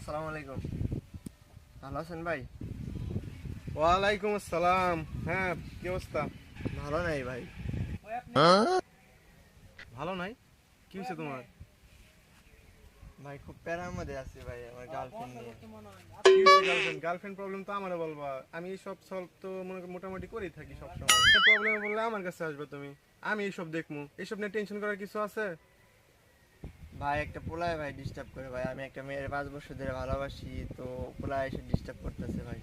আসসালামু আলাইকুম। ভালো আছেন ভাই? ওয়ালাইকুম আসসালাম। হ্যাঁ, কি অবস্থা? ভালো নাই ভাই। ভালো নাই? কি হয়েছে তোমার? ভাই খুব প্যারার মধ্যে আছি ভাই, আমার গার্লফ্রেন্ড নিয়ে। কি হয়েছে? গার্লফ্রেন্ড প্রবলেম তো আমারও বলবা। আমি সব সলভ তো মোটামুটি করেই থাকি সব সময়। প্রবলেম বললে আমার কাছে আসবে তুমি। আমি এইসব দেখমু। এইসব নিয়ে টেনশন করার কিছু আছে? ভাই একটা পোলায় ভাই ডিস্টার্ব করে ভাই, আমি একটা মেয়ের 5 বছর ধরে ভালোবাসি, তো পোলায় এসে ডিস্টার্ব করতেছে ভাই।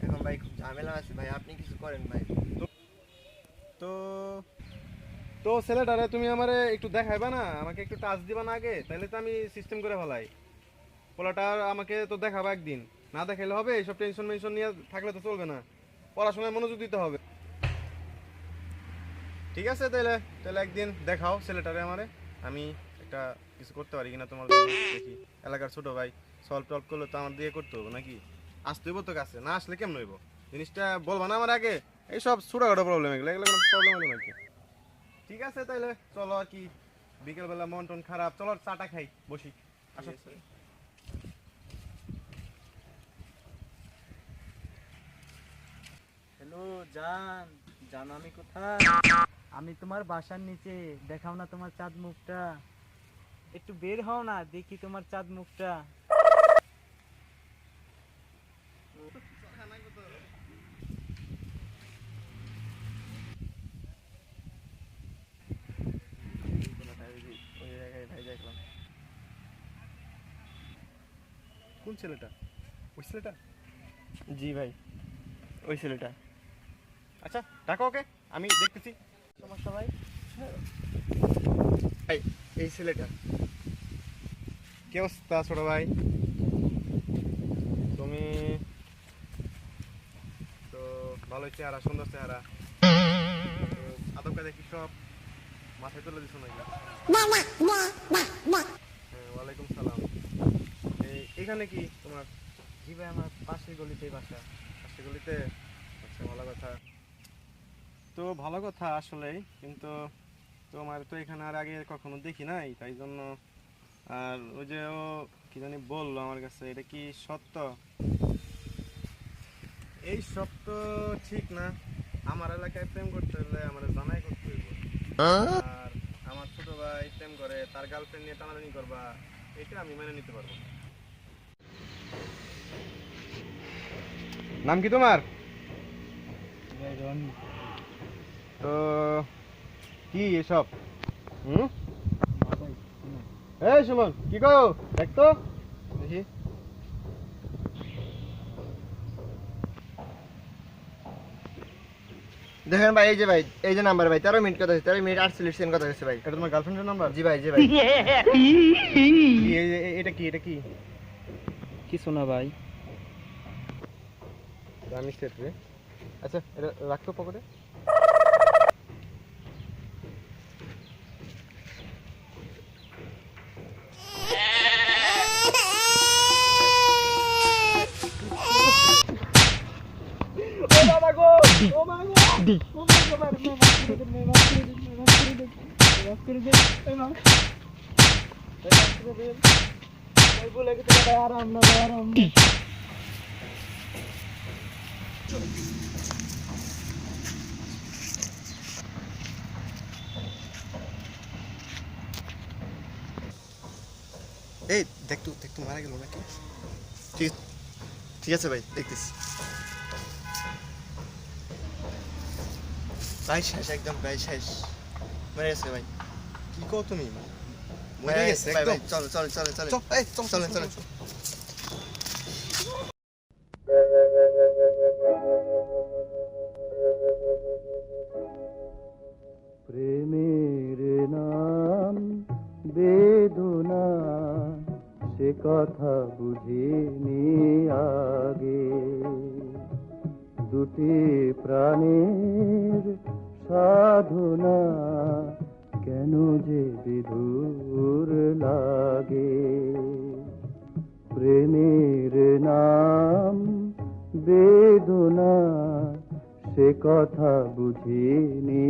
এখন ভাই খুব ঝামেলা আছে ভাই, আপনি কিছু করেন ভাই। তো তো ছেলেটারে তুমি আমারে একটু দেখাইবা না? আমাকে একটু টাচ দিবা না আগে? তাহলে তো আমি সিস্টেম করে ফেলাই। পোলাটা আমাকে তো দেখাবা একদিন। না দেখাইলে হবে? এইসব টেনশন মেনশন নিয়ে থাকলে তো চলবে না। পড়াশোনায় মনোযোগ দিতে হবে। ঠিক আছে, তাহলে তাহলে একদিন দেখাও ছেলেটারে আমারে। আমি একটা কিছু করতে পারি কিনা তোমার জন্য দেখি। এলাকার ছোট ভাই, সলভ টলভ করলে তো আমার দিয়ে করতে হবে নাকি? আসতে হইব তো কাছে, না আসলে কেমন হইব? জিনিসটা বলবা না আমার আগে? এইসব ছোটখাটো প্রবলেম, এগুলো এগুলো কোনো প্রবলেম হলো নাকি? ঠিক আছে, তাইলে চলো আর কি। বিকেলবেলা মন টন খারাপ, চলো চাটা খাই, বসি। আসো। হ্যালো জান, জানো আমি কোথায়? আমি তোমার বাসার নিচে। দেখাও না তোমার চাঁদ মুখটা, একটু বের হও না, দেখি তোমার চাঁদ মুখটা। ওই জায়গায় ভাই দেখলাম। কোন ছেলেটা? ওই ছেলেটা? জি ভাই, ওই ছেলেটা। আচ্ছা, ডাকো ওকে, আমি দেখতেছি। সমস্যা ভাই? ভাই এই ছেলেটা। কি অবস্থা ছোট ভাই? তুমি তো ভালোই চেহারা, সুন্দর চেহারা। তো আদব কায়দা কি সব মাথায় তুলে দিছো নাকি? হ্যাঁ, ওয়ালাইকুম সালাম। এখানে কি তোমার? জি ভাই, আমার পাশের গলিতেই বাসা। পাশের গলিতে? আচ্ছা, ভালো কথা। তো ভালো কথা আসলেই, কিন্তু তোমার তো এখানে আর আগে কখনো দেখি নাই, তাই জন্য। আর ওই যে ও কি জানি বললো আমার কাছে, এটা কি সত্য? এই সব তো ঠিক না। আমার এলাকায় প্রেম করতে হলে আমার জানাই করতে হইব। আর আমার ছোট ভাই প্রেম করে, তার গার্লফ্রেন্ড নিয়ে টানাটানি করবা, এটা আমি মেনে নিতে পারবো না। নাম কি তোমার? তো কি এসব? হুম, এই সুমন, কি গো? দেখ তো দেখি। দেখেন ভাই, এই যে ভাই, এই যে নাম্বার ভাই, 13 মিনিট কথা হচ্ছে, 13 মিনিট 48 সেকেন্ড কথা হচ্ছে ভাই। এটা তোমার গার্লফ্রেন্ডের নাম্বার? জি ভাই, জি ভাই। এটা কি, এটা কি? কিছু না ভাই। আমি সেট রে। আচ্ছা, এটা রাখতো পকেটে। এই দেখ তো মারা গেল নাকি? ঠিক ঠিক আছে ভাই, দেখতেছি। ভাই শেষ, একদম ভাই শেষ, মরে গেছে ভাই। কি কও তুমি? মরে ভাই, গেছে ভাই, একদম? ভাই, চলো চলো চলো চলো। চল, এই চল, চলেন চলেন। প্রেমের নাম বেদনা, সে কথা বুঝিনি আগে। দুটি প্রাণের সাধনা, কেন যে বিধুর লাগে। প্রেমের নাম বেদনা, সে কথা বুঝিনি